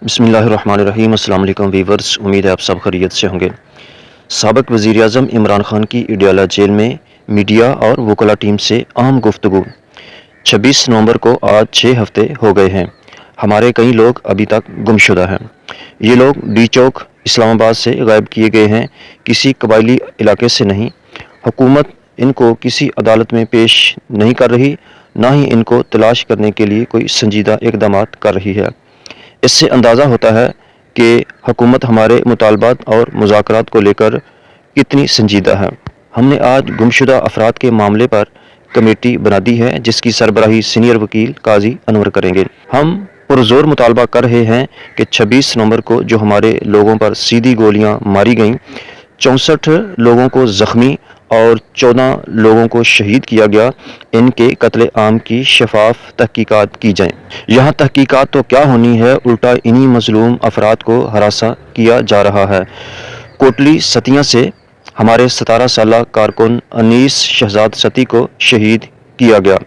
बिस्मिल्लाहिर्रहमानिर्रहीम। अस्सलाम वालेकुम वीवर्स, उम्मीद है आप सब खैरियत से होंगे। साबिक वज़ीर आज़म इमरान खान की अडयाला जेल में मीडिया और वकला टीम से अहम गुफ्तगू। 26 नवंबर को आज 6 हफ्ते हो गए हैं। हमारे कई लोग अभी तक गुमशुदा हैं। ये लोग डी चौक इस्लामाबाद से गायब किए गए हैं, किसी कबायली इलाके से नहीं। हुकूमत इनको किसी अदालत में पेश नहीं कर रही, ना ही इनको तलाश करने के लिए कोई संजीदा इकदाम कर रही है। इससे अंदाज़ा होता है कि हुकूमत हमारे मुतालबात और मुज़ाकरात को लेकर कितनी संजीदा है। हमने आज गुमशुदा अफराद के मामले पर कमेटी बना दी है, जिसकी सरबराही सीनियर वकील काजी अनवर करेंगे। हम पुरजोर मुतालबा कर रहे हैं कि 26 नवंबर को जो हमारे लोगों पर सीधी गोलियां मारी गईं, 64 लोगों को ज़ख्मी और 14 लोगों को शहीद किया गया, इनके कत्ले आम की शफाफ तहकीकात की जाएँ। यहाँ तहकीकात तो क्या होनी है, उल्टा इन्हीं मजलूम अफराद को हरासा किया जा रहा है। कोटली सतिया से हमारे 17 साला कारकुन अनीस शहजाद सती को शहीद किया गया।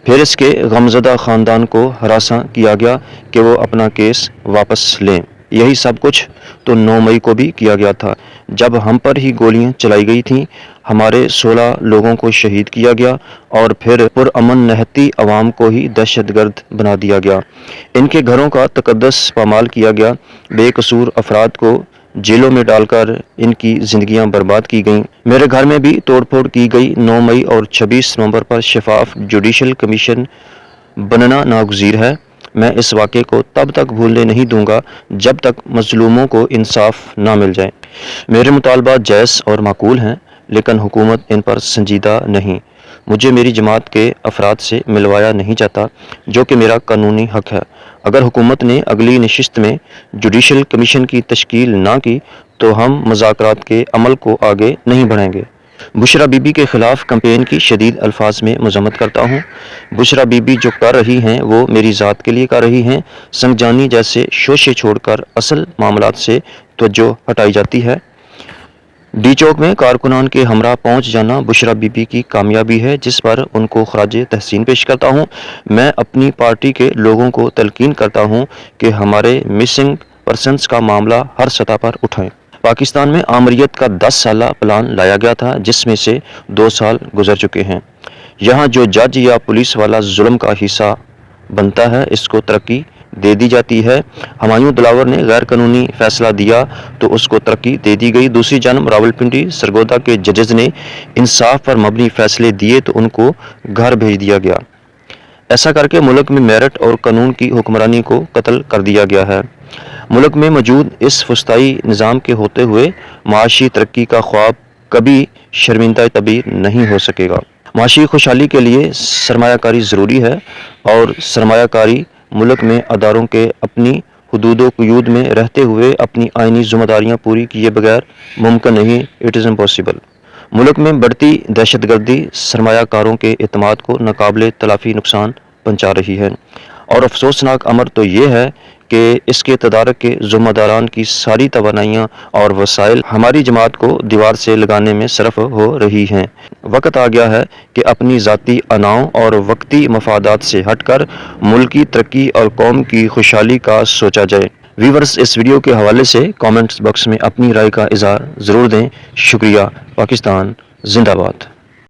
फिर इसके गमज़दा ख़ानदान को हरासा किया गया कि वो अपना केस वापस लें। यही सब कुछ तो 9 मई को भी किया गया था, जब हम पर ही गोलियां चलाई गई थीं। हमारे 16 लोगों को शहीद किया गया और फिर पुरअमन नहती अवाम को ही दहशतगर्द बना दिया गया। इनके घरों का तकद्दस पामाल किया गया। बेकसूर अफराद को जेलों में डालकर इनकी ज़िंदगियां बर्बाद की गईं। मेरे घर में भी तोड़फोड़ की गई। 9 मई और 26 नवंबर पर शफाफ जुडिशल कमीशन बनना नागुज़ीर है। मैं इस वाक़े को तब तक भूलने नहीं दूंगा जब तक मज़लूमों को इंसाफ ना मिल जाए। मेरे मुतालबात जायज़ और माकूल हैं, लेकिन हुकूमत इन पर संजीदा नहीं। मुझे मेरी जमात के अफराद से मिलवाया नहीं जाता, जो कि मेरा कानूनी हक है। अगर हुकूमत ने अगली नशिस्त में जुडिशल कमीशन की तश्कील ना की तो हम मुज़ाकरात के अमल को आगे नहीं बढ़ाएंगे। बुशरा बीबी के ख़िलाफ़ कैंपेन की शदीद अल्फाज में मज़म्मत करता हूँ। बुशरा बीबी जो कर रही हैं वो मेरी ज़ात के लिए कर रही हैं। संगजानी जैसे शोशे छोड़कर असल मामलात से तवज्जो हटाई जाती है। डी चौक में कारकुनान के हमरा पहुँच जाना बुशरा बीबी की कामयाबी है, जिस पर उनको खराज तहसीन पेश करता हूँ। मैं अपनी पार्टी के लोगों को तलकीन करता हूँ कि हमारे मिसिंग पर्सनस का मामला हर सतह पर उठाएं। पाकिस्तान में आमरीत का 10 साला प्लान लाया गया था, जिसमें से 2 साल गुजर चुके हैं। यहाँ जो जज या पुलिस वाला जुल्म का हिस्सा बनता है, इसको तरक्की दे दी जाती है। हुमायूं दिलावर ने गैर कानूनी फैसला दिया तो उसको तरक्की दे दी गई। दूसरी जानब रावलपिंडी सरगोदा के जजेस ने इंसाफ पर मबनी फैसले दिए तो उनको घर भेज दिया गया। ऐसा करके मुल्क में मेरिट और कानून की हुक्मरानी को कत्ल कर दिया गया है। मुल्क में मौजूद इस फुस्ताई निज़ाम के होते हुए माशी तरक्की का ख्वाब कभी शर्मिंदा तबीर नहीं हो सकेगा। माशी खुशहाली के लिए सरमायाकारी ज़रूरी है और सरमायाकारी मुल्क में अदारों के अपनी हुदूद क़ुयूद में रहते हुए अपनी आइनी ज़िम्मेदारियाँ पूरी किए बगैर मुमकिन नहीं। It is impossible. मुल्क में बढ़ती दहशतगर्दी सरमायाकारों के एतमाद को नाकाबिले तलाफ़ी नुकसान पहुँचा रही है, और अफसोसनाक अमर तो ये है कि इसके तदारक के ज़िम्मेदारान की सारी तवानाइयाँ और वसाइल हमारी जमात को दीवार से लगाने में सरफ हो रही हैं। वक्त आ गया है कि अपनी ज़ाती अनाओं और वक्ती मफादात से हटकर मुल्की तरक्की और कौम की खुशहाली का सोचा जाए। व्यूअर्स, इस वीडियो के हवाले से कमेंट्स बॉक्स में अपनी राय का इज़हार ज़रूर दें। शुक्रिया। पाकिस्तान जिंदाबाद।